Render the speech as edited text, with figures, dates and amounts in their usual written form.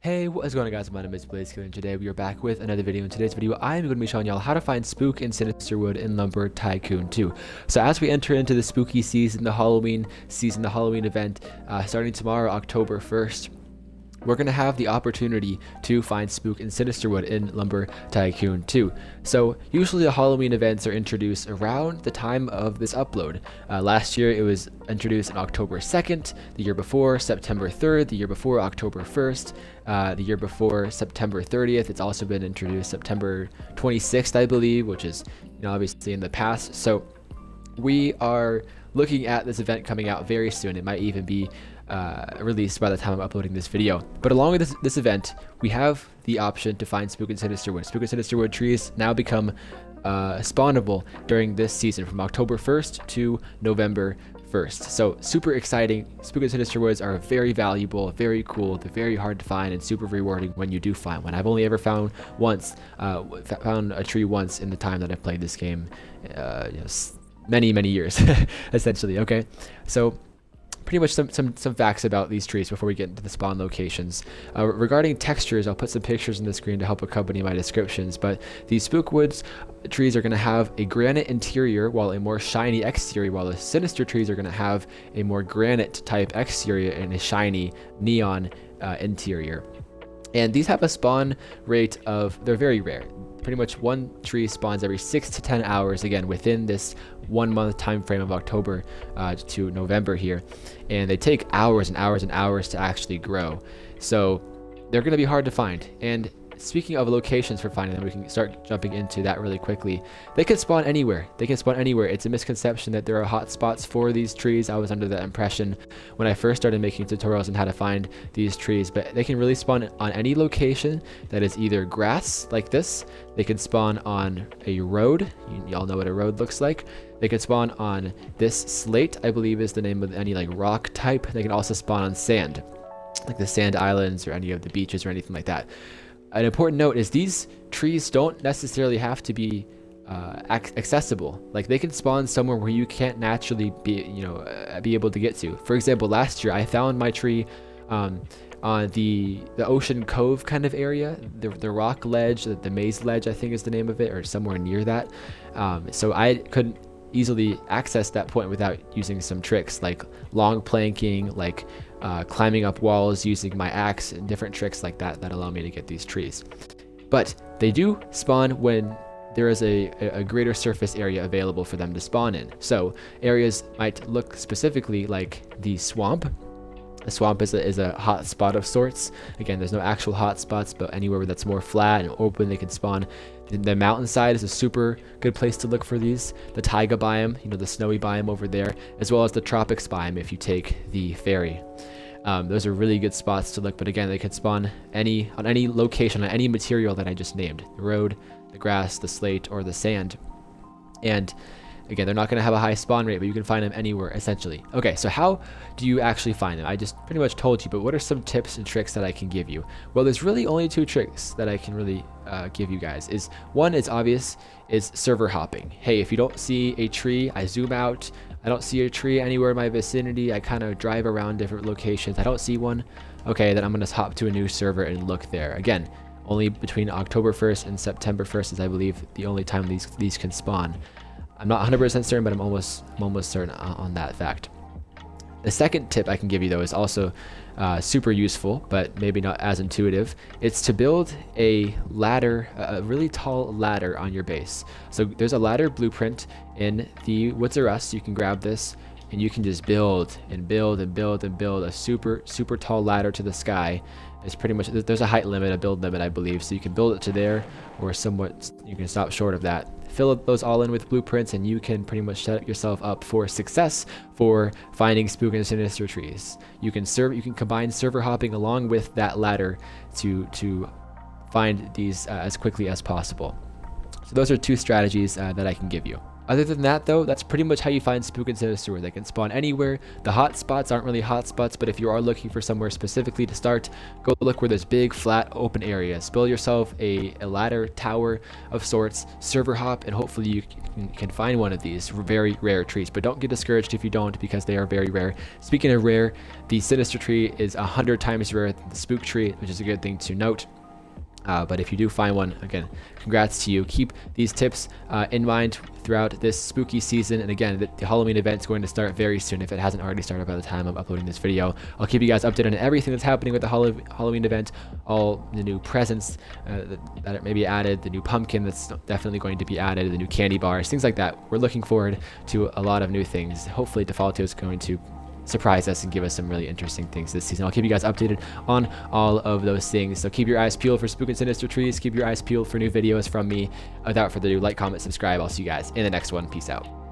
Hey, what is going on, guys? My name is Blazekiller, and today we are back with another video. In today's video, I am going to be showing y'all how to find Spook and Sinister wood in Lumber Tycoon 2. So as we enter into the spooky season, the Halloween event, starting tomorrow, October 1st, we're going to have the opportunity to find Spook and Sinister wood in Lumber Tycoon 2. So usually the Halloween events are introduced around the time of this upload. Last year it was introduced on October 2nd, the year before September 3rd, the year before October 1st, the year before September 30th. It's also been introduced September 26th, I believe, which is, obviously in the past. So we are looking at this event coming out very soon. It might even be released by the time I'm uploading this video. But along with this event, we have the option to find Spook and Sinister wood. Spook and Sinister wood trees now become spawnable during this season from October 1st to November 1st. So super exciting. Spook and Sinister woods are very valuable, very cool. They're very hard to find and super rewarding when you do find one. I've only ever found found a tree once in the time that I've played this game, many years essentially. Okay, so pretty much some facts about these trees before we get into the spawn locations. Regarding textures, I'll put some pictures on the screen to help accompany my descriptions, but these Spook woods trees are going to have a granite interior while a more shiny exterior, while the Sinister trees are going to have a more granite type exterior and a shiny neon interior. And these have a spawn rate of, they're very rare. Pretty much one tree spawns every 6 to 10 hours, again within this 1 month time frame of October to November here, and they take hours and hours and hours to actually grow, so they're going to be hard to find. And speaking of locations for finding them, we can start jumping into that really quickly. They can spawn anywhere. It's a misconception that there are hot spots for these trees. I was under that impression when I first started making tutorials on how to find these trees, but they can really spawn on any location that is either grass like this. They can spawn on a road. Y'all know what a road looks like. They can spawn on this slate, I believe is the name of any like rock type. They can also spawn on sand, like the sand islands or any of the beaches or anything like that. An important note is these trees don't necessarily have to be accessible. Like they can spawn somewhere where you can't naturally be able to get to. For example, last year I found my tree on the Ocean Cove kind of area, the rock ledge, the maze ledge I think is the name of it, or somewhere near that. So I couldn't easily access that point without using some tricks like long planking, like climbing up walls using my axe, and different tricks like that allow me to get these trees. But they do spawn when there is a greater surface area available for them to spawn in. So areas might look specifically like the swamp. A swamp is a hot spot of sorts. Again, there's no actual hot spots, but anywhere that's more flat and open, they can spawn. The mountainside is a super good place to look for these. The taiga biome, the snowy biome over there, as well as the tropics biome if you take the ferry. Those are really good spots to look, but again, they can spawn on any location, on any material that I just named. The road, the grass, the slate, or the sand. And again, they're not going to have a high spawn rate, but you can find them anywhere, essentially. Okay, so how do you actually find them? I just pretty much told you, but what are some tips and tricks that I can give you? Well, there's really only two tricks that I can really give you guys. One is obvious, is server hopping. Hey, if you don't see a tree, I zoom out. I don't see a tree anywhere in my vicinity. I kind of drive around different locations. I don't see one. Okay, then I'm going to hop to a new server and look there. Again, only between October 1st and September 1st is, I believe, the only time these can spawn. I'm not 100% certain, but I'm almost certain on that fact. The second tip I can give you, though, is also super useful, but maybe not as intuitive. It's to build a ladder, a really tall ladder on your base. So there's a ladder blueprint in the Woods R Us. You can grab this, and you can just build and build and build and build a super tall ladder to the sky. It's pretty much, there's a height limit, a build limit, I believe, so you can build it to there, or somewhat you can stop short of that. Fill those all in with blueprints, and you can pretty much set yourself up for success for finding Spook and Sinister trees. You can combine server hopping along with that ladder to find these as quickly as possible. So those are two strategies that I can give you. Other than that, though, that's pretty much how you find Spook and Sinister, where they can spawn anywhere. The hot spots aren't really hot spots, but if you are looking for somewhere specifically to start, go look where there's big, flat, open areas. Build yourself a ladder tower of sorts, server hop, and hopefully you can find one of these very rare trees. But don't get discouraged if you don't, because they are very rare. Speaking of rare, the Sinister tree is 100 times rarer than the Spook tree, which is a good thing to note. But if you do find one, again, congrats to you. Keep these tips in mind throughout this spooky season. And again, the Halloween event is going to start very soon, if it hasn't already started by the time I'm uploading this video. I'll keep you guys updated on everything that's happening with the Halloween event, all the new presents that may be added, the new pumpkin that's definitely going to be added, the new candy bars, things like that. We're looking forward to a lot of new things. Hopefully Defaulto is going to surprise us and give us some really interesting things this season. I'll keep you guys updated on all of those things. So keep your eyes peeled for Spook and Sinister trees. Keep your eyes peeled for new videos from me. Without further ado, like, comment, subscribe. I'll see you guys in the next one. Peace out.